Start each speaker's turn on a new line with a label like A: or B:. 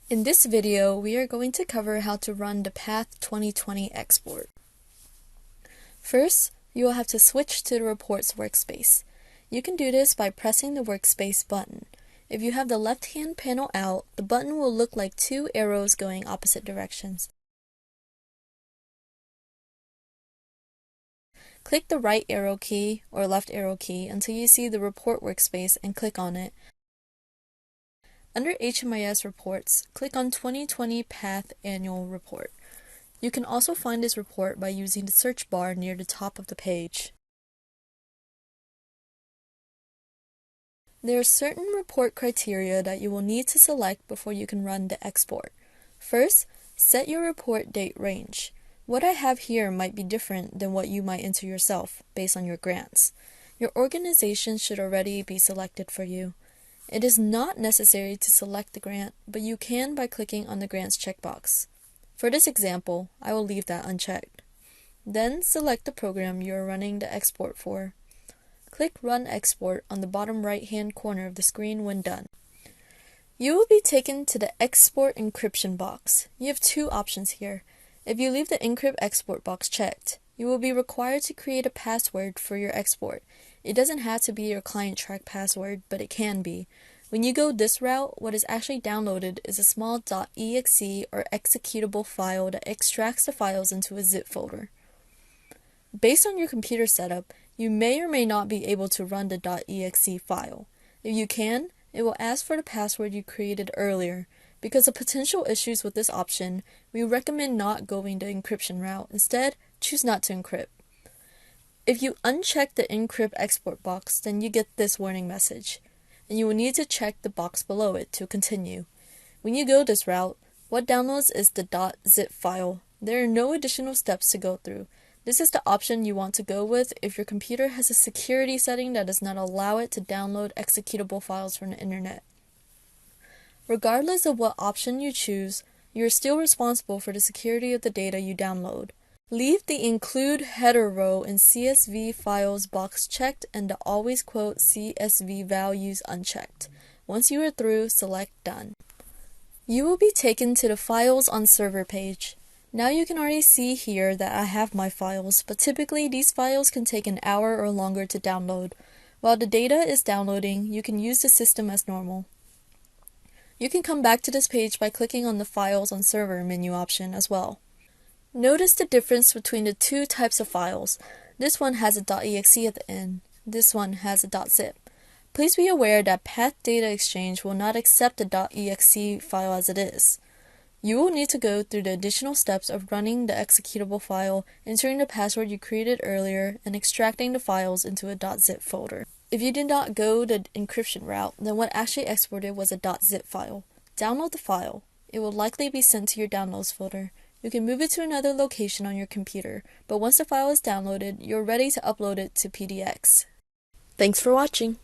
A: In this video, we are going to cover how to run the Path 2020 export. First, you will have to switch to the Reports workspace. You can do this by pressing the Workspace button. If you have the left-hand panel out, the button will look like two arrows going opposite directions. Click the right arrow key or left arrow key until you see the Report workspace and click on it. Under HMIS Reports, click on 2020 Path Annual Report. You can also find this report by using the search bar near the top of the page. There are certain report criteria that you will need to select before you can run the export. First, set your report date range. What I have here might be different than what you might enter yourself based on your grants. Your organization should already be selected for you. It is not necessary to select the grant, but you can by clicking on the Grants checkbox. For this example, I will leave that unchecked. Then select the program you are running the export for. Click Run Export on the bottom right-hand corner of the screen when done. You will be taken to the Export Encryption box. You have two options here. If you leave the Encrypt Export box checked, you will be required to create a password for your export. It doesn't have to be your client track password, but it can be. When you go this route, what is actually downloaded is a small .exe or executable file that extracts the files into a zip folder. Based on your computer setup, you may or may not be able to run the .exe file. If you can, it will ask for the password you created earlier. Because of potential issues with this option, we recommend not going the encryption route. Instead, choose not to encrypt. If you uncheck the Encrypt Export box, then you get this warning message, and you will need to check the box below it to continue. When you go this route, what downloads is the .zip file. There are no additional steps to go through. This is the option you want to go with if your computer has a security setting that does not allow it to download executable files from the internet. Regardless of what option you choose, you are still responsible for the security of the data you download. Leave the Include header row in CSV files box checked and the Always Quote CSV values unchecked. Once you are through, select Done. You will be taken to the Files on Server page. Now you can already see here that I have my files, but typically these files can take an hour or longer to download. While the data is downloading, you can use the system as normal. You can come back to this page by clicking on the Files on Server menu option as well. Notice the difference between the two types of files. This one has a .exe at the end. This one has a .zip. Please be aware that Path Data Exchange will not accept the .exe file as it is. You will need to go through the additional steps of running the executable file, entering the password you created earlier, and extracting the files into a .zip folder. If you did not go the encryption route, then what actually exported was a .zip file. Download the file. It will likely be sent to your Downloads folder. You can move it to another location on your computer, but once the file is downloaded, you're ready to upload it to PDX. Thanks for watching.